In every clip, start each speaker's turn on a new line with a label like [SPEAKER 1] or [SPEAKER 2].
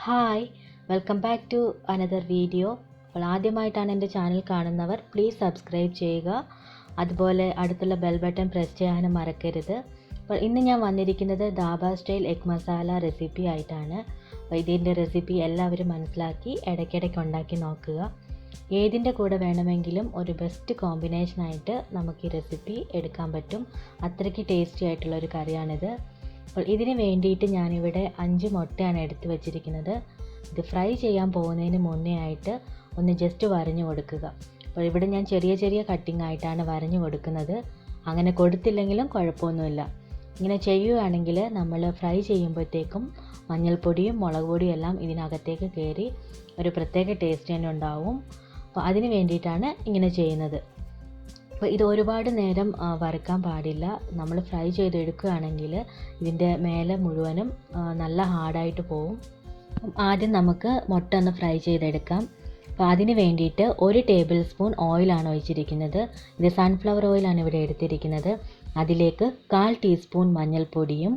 [SPEAKER 1] Hi, welcome back to another video. അപ്പോൾ ആദ്യമായിട്ടാണ് എൻ്റെ ചാനൽ കാണുന്നവർ പ്ലീസ് സബ്സ്ക്രൈബ് ചെയ്യുക. അതുപോലെ അടുത്തുള്ള ബെൽ ബട്ടൺ പ്രസ് ചെയ്യാനും മറക്കരുത്. അപ്പോൾ ഇന്ന് ഞാൻ വന്നിരിക്കുന്നത് dhaba style egg masala recipe ആയിട്ടാണ്. അപ്പോൾ ഇതിൻ്റെ റെസിപ്പി എല്ലാവരും മനസ്സിലാക്കി ഇടയ്ക്കിടയ്ക്ക് ഉണ്ടാക്കി നോക്കുക. ഏതിൻ്റെ കൂടെ വേണമെങ്കിലും ഒരു ബെസ്റ്റ് കോമ്പിനേഷനായിട്ട് നമുക്ക് ഈ റെസിപ്പി എടുക്കാൻ പറ്റും. അത്രയ്ക്ക് ടേസ്റ്റി ആയിട്ടുള്ളൊരു കറിയാണിത്. അപ്പോൾ ഇതിന് വേണ്ടിയിട്ട് ഞാനിവിടെ 5 മുട്ടയാണ് എടുത്ത് വെച്ചിരിക്കുന്നത്. ഇത് ഫ്രൈ ചെയ്യാൻ പോകുന്നതിന് മുന്നേ ആയിട്ട് ഒന്ന് ജസ്റ്റ് വരഞ്ഞു കൊടുക്കുക. അപ്പോൾ ഇവിടെ ഞാൻ ചെറിയ ചെറിയ കട്ടിംഗ് ആയിട്ടാണ് വരഞ്ഞു കൊടുക്കുന്നത്. അങ്ങനെ കൊടുത്തില്ലെങ്കിലും കുഴപ്പമൊന്നുമില്ല. ഇങ്ങനെ ചെയ്യുകയാണെങ്കിൽ നമ്മൾ ഫ്രൈ ചെയ്യുമ്പോഴത്തേക്കും മഞ്ഞൾപ്പൊടിയും മുളക് പൊടിയും എല്ലാം ഇതിനകത്തേക്ക് കയറി ഒരു പ്രത്യേക ടേസ്റ്റ് തന്നെ ഉണ്ടാവും. അപ്പോൾ അതിന് വേണ്ടിയിട്ടാണ് ഇങ്ങനെ ചെയ്യുന്നത്. അപ്പോൾ ഇത് ഒരുപാട് നേരം വറുക്കാൻ പാടില്ല. നമ്മൾ ഫ്രൈ ചെയ്തെടുക്കുകയാണെങ്കിൽ ഇതിൻ്റെ മേലെ മുഴുവനും നല്ല ഹാർഡായിട്ട് പോവും. ആദ്യം നമുക്ക് മുട്ട ഒന്ന് ഫ്രൈ ചെയ്തെടുക്കാം. അപ്പോൾ അതിന് വേണ്ടിയിട്ട് 1 ടേബിൾ സ്പൂൺ ഓയിലാണ് ഒഴിച്ചിരിക്കുന്നത്. ഇത് സൺഫ്ലവർ ഓയിലാണ് ഇവിടെ എടുത്തിരിക്കുന്നത്. അതിലേക്ക് 1/4 ടീസ്പൂൺ മഞ്ഞൾപ്പൊടിയും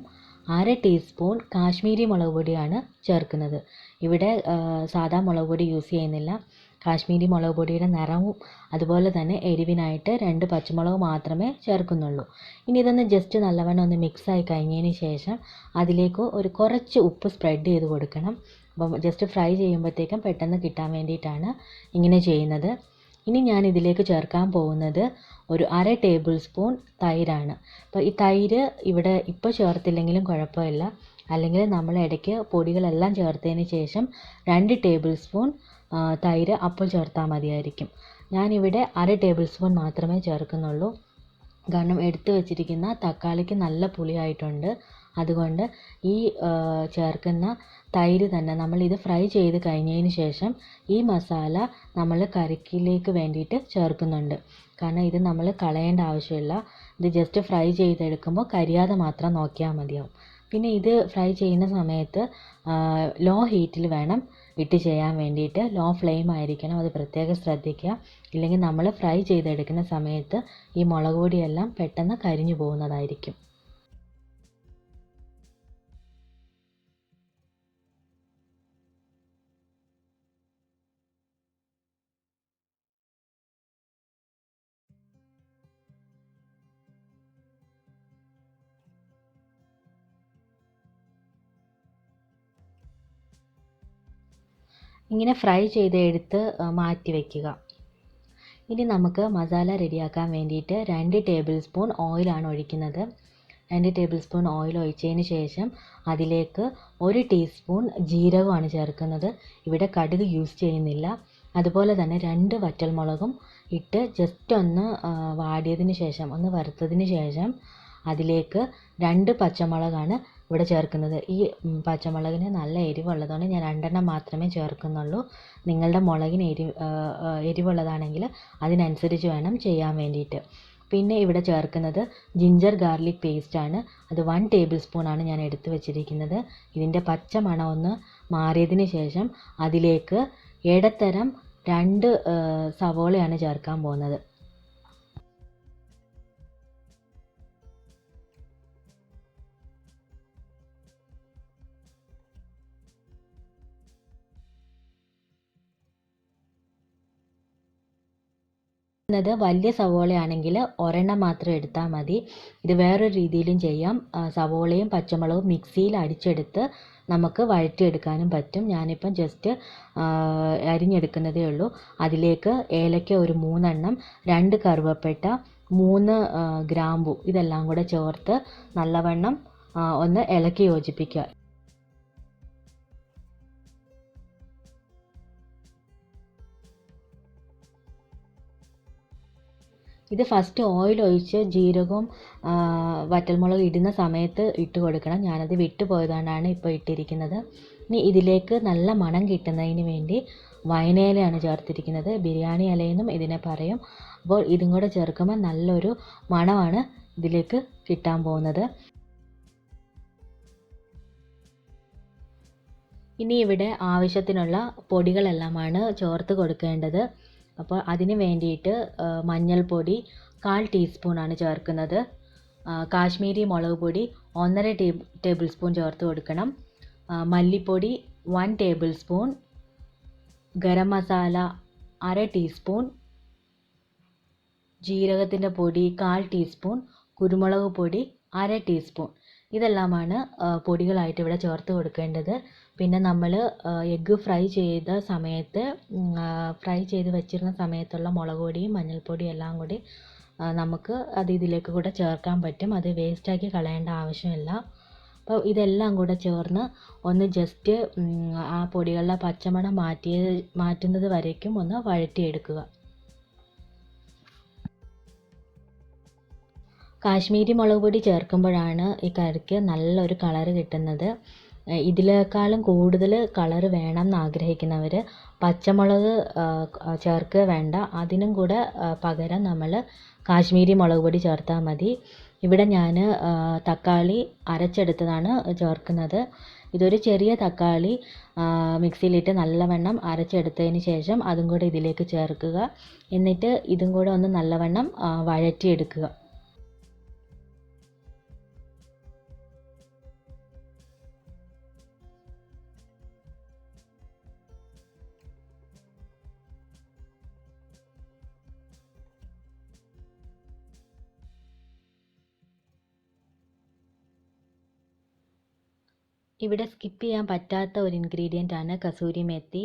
[SPEAKER 1] 1/2 ടീസ്പൂൺ കാശ്മീരി മുളക് പൊടിയാണ് ചേർക്കുന്നത്. ഇവിടെ സാദാ മുളക് പൊടി യൂസ് ചെയ്യുന്നില്ല. കാശ്മീരി മുളക് പൊടിയുടെ നിറവും അതുപോലെ തന്നെ എരിവിനായിട്ട് 2 പച്ചമുളക് മാത്രമേ ചേർക്കുന്നുള്ളൂ. ഇനി ഇതൊന്ന് ജസ്റ്റ് നല്ലവണ്ണം ഒന്ന് മിക്സായി കഴിഞ്ഞതിന് ശേഷം അതിലേക്ക് കുറച്ച് ഉപ്പ് സ്പ്രെഡ് ചെയ്ത് കൊടുക്കണം. അപ്പം ജസ്റ്റ് ഫ്രൈ ചെയ്യുമ്പോഴത്തേക്കും പെട്ടെന്ന് കിട്ടാൻ വേണ്ടിയിട്ടാണ് ഇങ്ങനെ ചെയ്യുന്നത്. ഇനി ഞാൻ ഇതിലേക്ക് ചേർക്കാൻ പോകുന്നത് 1/2 ടേബിൾ സ്പൂൺ തൈരാണ്. അപ്പോൾ ഈ തൈര് ഇവിടെ ഇപ്പോൾ ചേർത്തില്ലെങ്കിലും കുഴപ്പമില്ല. അല്ലെങ്കിൽ നമ്മൾ ഇടയ്ക്ക് പൊടികളെല്ലാം ചേർത്തതിന് ശേഷം 2 ടേബിൾ സ്പൂൺ തൈര് അപ്പോൾ ചേർത്താൽ മതിയായിരിക്കും. ഞാനിവിടെ 1/2 ടേബിൾ സ്പൂൺ മാത്രമേ ചേർക്കുന്നുള്ളൂ. കാരണം എടുത്തു വെച്ചിരിക്കുന്ന തക്കാളിക്ക് നല്ല പുളിയായിട്ടുണ്ട്. അതുകൊണ്ട് ഈ ചേർക്കുന്ന തൈര് തന്നെ നമ്മളിത് ഫ്രൈ ചെയ്ത് കഴിഞ്ഞതിന് ശേഷം ഈ മസാല നമ്മൾ കറിക്കിലേക്ക് വേണ്ടിയിട്ട് ചേർക്കുന്നുണ്ട്. കാരണം ഇത് നമ്മൾ കളയേണ്ട ആവശ്യമില്ല. ഇത് ജസ്റ്റ് ഫ്രൈ ചെയ്തെടുക്കുമ്പോൾ കരിയാതെ മാത്രം നോക്കിയാൽ മതിയാവും. പിന്നെ ഇത് ഫ്രൈ ചെയ്യുന്ന സമയത്ത് ലോ ഹീറ്റിൽ വേണം ഇട്ട് ചെയ്യാൻ വേണ്ടിയിട്ട്. ലോ ഫ്ലെയിം ആയിരിക്കണം, അത് പ്രത്യേകം ശ്രദ്ധിക്കുക. ഇല്ലെങ്കിൽ നമ്മൾ ഫ്രൈ ചെയ്തെടുക്കുന്ന സമയത്ത് ഈ മുളക് പൊടിയെല്ലാം പെട്ടെന്ന് കരിഞ്ഞു പോകുന്നതായിരിക്കും. ഇങ്ങനെ ഫ്രൈ ചെയ്തെടുത്ത് മാറ്റി വയ്ക്കുക. ഇനി നമുക്ക് മസാല റെഡിയാക്കാൻ വേണ്ടിയിട്ട് 2 ടേബിൾ സ്പൂൺ ഓയിലാണ് ഒഴിക്കുന്നത്. 2 ടേബിൾ സ്പൂൺ ഓയിൽ ഒഴിച്ചതിന് ശേഷം അതിലേക്ക് 1 ടീസ്പൂൺ ജീരകമാണ് ചേർക്കുന്നത്. ഇവിടെ കടുക് യൂസ് ചെയ്യുന്നില്ല. അതുപോലെ തന്നെ 2 വറ്റൽമുളകും ഇട്ട് ജസ്റ്റ് ഒന്ന് വാടിയതിന് ശേഷം ഒന്ന് വറുത്തതിന് ശേഷം അതിലേക്ക് 2 പച്ചമുളകാണ് ഇവിടെ ചേർക്കുന്നത്. ഈ പച്ചമുളകിന് നല്ല എരിവുള്ളതുകൊണ്ട് ഞാൻ 2 മാത്രമേ ചേർക്കുന്നുള്ളൂ. നിങ്ങളുടെ മുളകിന് എരിവുള്ളതാണെങ്കിൽ അതിനനുസരിച്ച് വേണം ചെയ്യാൻ വേണ്ടിയിട്ട്. പിന്നെ ഇവിടെ ചേർക്കുന്നത് ജിഞ്ചർ ഗാർലിക് പേസ്റ്റാണ്. അത് 1 ടേബിൾ സ്പൂണാണ് ഞാൻ എടുത്ത് വെച്ചിരിക്കുന്നത്. ഇതിൻ്റെ പച്ച മണം ഒന്ന് മാറിയതിന് ശേഷം അതിലേക്ക് ഇടത്തരം 2 സവോളയാണ് ചേർക്കാൻ പോകുന്നത്. വലിയ സവോളയാണെങ്കിൽ 1 മാത്രം എടുത്താൽ മതി. ഇത് വേറൊരു രീതിയിലും ചെയ്യാം. സവോളയും പച്ചമുളകും മിക്സിയിൽ അടിച്ചെടുത്ത് നമുക്ക് വഴറ്റിയെടുക്കാനും പറ്റും. ഞാനിപ്പം ജസ്റ്റ് അരിഞ്ഞെടുക്കുന്നതേ ഉള്ളൂ. അതിലേക്ക് ഏലക്ക 3 2 കറുവപ്പട്ട 3 ഗ്രാമ്പു ഇതെല്ലാം കൂടെ ചേർത്ത് നല്ലവണ്ണം ഒന്ന് ഇളക്കി യോജിപ്പിക്കുക. ഇത് ഫസ്റ്റ് ഓയിൽ ഒഴിച്ച് ജീരകവും വറ്റൽമുളകും ഇടുന്ന സമയത്ത് ഇട്ട് കൊടുക്കണം. ഞാനത് വിട്ടുപോയതുകൊണ്ടാണ് ഇപ്പോൾ ഇട്ടിരിക്കുന്നത്. ഇനി ഇതിലേക്ക് നല്ല മണം കിട്ടുന്നതിന് വേണ്ടി വൈനയിലയാണ് ചേർത്തിരിക്കുന്നത്. ബിരിയാണി ഇലയെന്നും ഇതിനെ പറയും. അപ്പോൾ ഇതും കൂടെ ചേർക്കുമ്പോൾ നല്ലൊരു മണമാണ് ഇതിലേക്ക് കിട്ടാൻ പോകുന്നത്. ഇനി ഇവിടെ ആവശ്യത്തിനുള്ള പൊടികളെല്ലാമാണ് ചേർത്ത് കൊടുക്കേണ്ടത്. അപ്പോൾ അതിന് വേണ്ടിയിട്ട് മഞ്ഞൾപ്പൊടി 1/4 ടീസ്പൂണാണ് ചേർക്കുന്നത്. കാശ്മീരി മുളക് പൊടി 1.5 ടേബിൾ സ്പൂൺ ചേർത്ത് കൊടുക്കണം. മല്ലിപ്പൊടി 1 tablespoon, garam masala 1/2 teaspoon, ജീരകത്തിൻ്റെ പൊടി 1/4 ടീസ്പൂൺ, കുരുമുളക് പൊടി 1/2 ടീസ്പൂൺ. ഇതെല്ലാമാണ് പൊടികളായിട്ട് ഇവിടെ ചേർത്ത് കൊടുക്കേണ്ടത്. പിന്നെ നമ്മൾ എഗ്ഗ് ഫ്രൈ ചെയ്ത് വെച്ചിരുന്ന സമയത്തുള്ള മുളക് പൊടിയും മഞ്ഞൾപ്പൊടിയും എല്ലാം കൂടി നമുക്ക് അത് ഇതിലേക്ക് കൂടെ ചേർക്കാൻ പറ്റും. അത് വേസ്റ്റാക്കി കളയേണ്ട ആവശ്യമില്ല. അപ്പോൾ ഇതെല്ലാം കൂടെ ചേർന്ന് ഒന്ന് ജസ്റ്റ് ആ പൊടികളുടെ പച്ചമണം മാറ്റുന്നത് വരേക്കും ഒന്ന് വഴറ്റിയെടുക്കുക. കാശ്മീരി മുളക് പൊടി ചേർക്കുമ്പോഴാണ് ഈ കറിക്ക് നല്ലൊരു കളറ് കിട്ടുന്നത്. ഇതിനേക്കാളും കൂടുതൽ കളറ് വേണം എന്ന് ആഗ്രഹിക്കുന്നവർ പച്ചമുളക് ചേർക്കുക വേണ്ട. അതിനും കൂടെ പകരം നമ്മൾ കാശ്മീരി മുളക് പൊടി ചേർത്താൽ മതി. ഇവിടെ ഞാൻ തക്കാളി അരച്ചെടുത്തതാണ് ചേർക്കുന്നത്. ഇതൊരു ചെറിയ തക്കാളി മിക്സിയിലിട്ട് നല്ലവണ്ണം അരച്ചെടുത്തതിന് ശേഷം അതും കൂടെ ഇതിലേക്ക് ചേർക്കുക. എന്നിട്ട് ഇതും കൂടെ ഒന്ന് നല്ലവണ്ണം വഴറ്റിയെടുക്കുക. ഇവിടെ സ്കിപ്പ് ചെയ്യാൻ പറ്റാത്ത ഒരു ഇൻഗ്രീഡിയൻ്റ് ആണ് കസൂരി മെത്തി.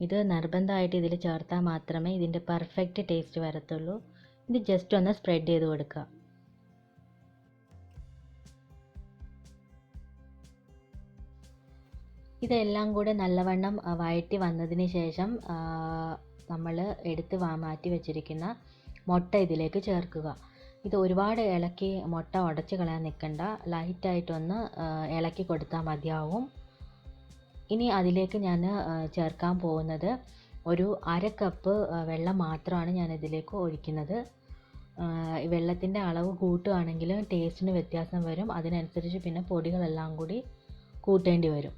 [SPEAKER 1] ഇത് നിർബന്ധമായിട്ട് ഇതിൽ ചേർത്താൽ മാത്രമേ ഇതിൻ്റെ പെർഫെക്റ്റ് ടേസ്റ്റ് വരത്തുള്ളൂ. ഇത് ജസ്റ്റ് ഒന്ന് സ്പ്രെഡ് ചെയ്ത് കൊടുക്കുക. ഇതെല്ലാം കൂടെ നല്ലവണ്ണം വഴറ്റി വന്നതിന് ശേഷം നമ്മൾ എടുത്ത് മാറ്റി വെച്ചിരിക്കുന്ന മുട്ട ഇതിലേക്ക് ചേർക്കുക. ഇത് ഒരുപാട് ഇളക്കി മുട്ട ഉടച്ച് കളയാൻ നിൽക്കണ്ട. ലൈറ്റായിട്ടൊന്ന് ഇളക്കി കൊടുത്താൽ മതിയാവും. ഇനി അതിലേക്ക് ഞാൻ ചേർക്കാൻ പോകുന്നത് ഒരു 1/2 കപ്പ് വെള്ളം മാത്രമാണ് ഞാൻ ഇതിലേക്ക് ഒഴിക്കുന്നത്. വെള്ളത്തിൻ്റെ അളവ് കൂട്ടുകയാണെങ്കിൽ ടേസ്റ്റിന് വ്യത്യാസം വരും. അതിനനുസരിച്ച് പിന്നെ പൊടികളെല്ലാം കൂടി കൂട്ടേണ്ടി വരും.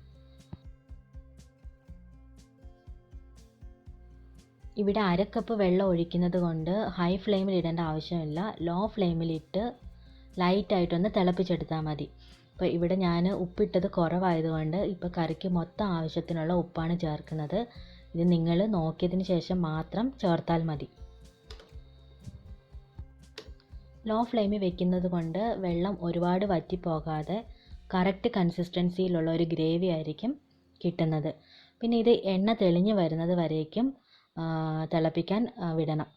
[SPEAKER 1] ഇവിടെ 1/2 കപ്പ് വെള്ളം ഒഴിക്കുന്നത് കൊണ്ട് ഹൈ ഫ്ലെയിമിൽ ഇടേണ്ട ആവശ്യമില്ല. ലോ ഫ്ലെയിമിലിട്ട് ലൈറ്റായിട്ടൊന്ന് തിളപ്പിച്ചെടുത്താൽ മതി. അപ്പോൾ ഇവിടെ ഞാൻ ഉപ്പിട്ടത് കുറവായതുകൊണ്ട് ഇപ്പോൾ കറിക്ക് മൊത്തം ആവശ്യത്തിനുള്ള ഉപ്പാണ് ചേർക്കുന്നത്. ഇത് നിങ്ങൾ നോക്കിയതിന് ശേഷം മാത്രം ചേർത്താൽ മതി. ലോ ഫ്ലെയിമിൽ വെക്കുന്നത് കൊണ്ട് വെള്ളം ഒരുപാട് വറ്റിപ്പോകാതെ കറക്റ്റ് കൺസിസ്റ്റൻസിയിലുള്ള ഒരു ഗ്രേവി ആയിരിക്കും കിട്ടുന്നത്. പിന്നെ ഇത് എണ്ണ തെളിഞ്ഞ് വരുന്നത് വരേക്കും തിളപ്പിക്കാൻ വിടണം.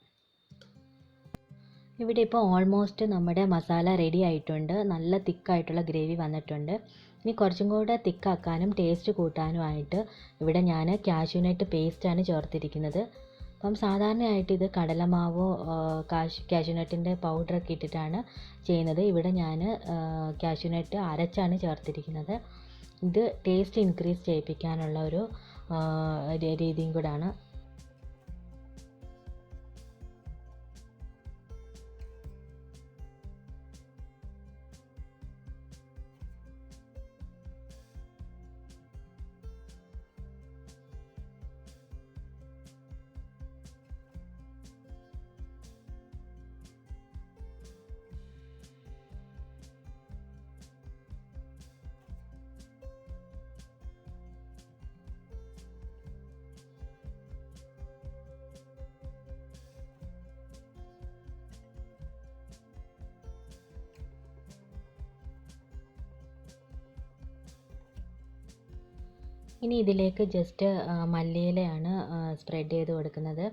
[SPEAKER 1] ഇവിടെ ഇപ്പോൾ ഓൾമോസ്റ്റ് നമ്മുടെ മസാല റെഡി ആയിട്ടുണ്ട്. നല്ല തിക്കായിട്ടുള്ള ഗ്രേവി വന്നിട്ടുണ്ട്. ഇനി കുറച്ചും കൂടെ തിക്കാക്കാനും ടേസ്റ്റ് കൂട്ടാനുമായിട്ട് ഇവിടെ ഞാൻ കാഷ്യൂനട്ട് പേസ്റ്റാണ് ചേർത്തിരിക്കുന്നത്. അപ്പം സാധാരണയായിട്ട് ഇത് കടലമാവോ കാഷ്യൂനട്ടിൻ്റെ പൗഡറൊക്കെ ഇട്ടിട്ടാണ് ചെയ്യുന്നത്. ഇവിടെ ഞാൻ കാഷ്യൂനട്ട് അരച്ചാണ് ചേർത്തിരിക്കുന്നത്. ഇത് ടേസ്റ്റ് ഇൻക്രീസ് ചെയ്യിപ്പിക്കാനുള്ള ഒരു രീതിയും കൂടാണ്. ഇനി ഇതിലേക്ക് ജസ്റ്റ് മല്ലിയിലയാണ് സ്പ്രെഡ് ചെയ്ത് കൊടുക്കുന്നത്.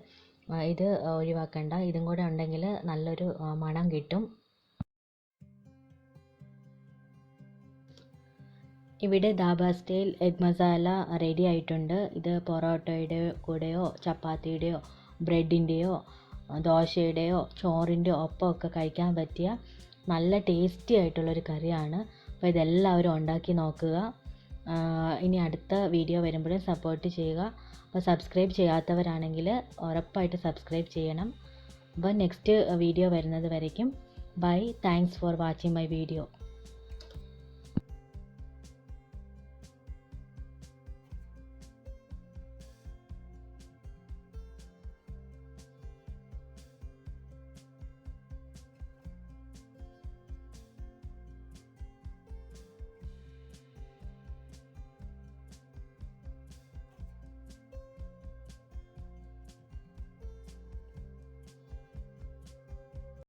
[SPEAKER 1] ഇത് ഒഴിവാക്കണ്ട. ഇതും കൂടെ ഉണ്ടെങ്കിൽ നല്ലൊരു മണം കിട്ടും. ഇവിടെ dhaba style egg masala ready ആയിട്ടുണ്ട്. ഇത് പൊറോട്ടയുടെ കൂടെയോ ചപ്പാത്തിയുടെയോ ബ്രെഡിൻ്റെയോ ദോശയുടെയോ ചോറിൻ്റെയോ ഒപ്പമൊക്കെ കഴിക്കാൻ പറ്റിയ നല്ല ടേസ്റ്റി ആയിട്ടുള്ളൊരു കറിയാണ്. അപ്പോൾ ഇതെല്ലാവരും ഉണ്ടാക്കി നോക്കുക. ഇനി അടുത്ത വീഡിയോ വരുമ്പോഴും സപ്പോർട്ട് ചെയ്യുക. അപ്പോൾ സബ്സ്ക്രൈബ് ചെയ്യാത്തവരാണെങ്കിൽ ഉറപ്പായിട്ട് സബ്സ്ക്രൈബ് ചെയ്യണം. അപ്പോൾ നെക്സ്റ്റ് വീഡിയോ വരുന്നത് വരയ്ക്കും bye. Thanks for watching my video.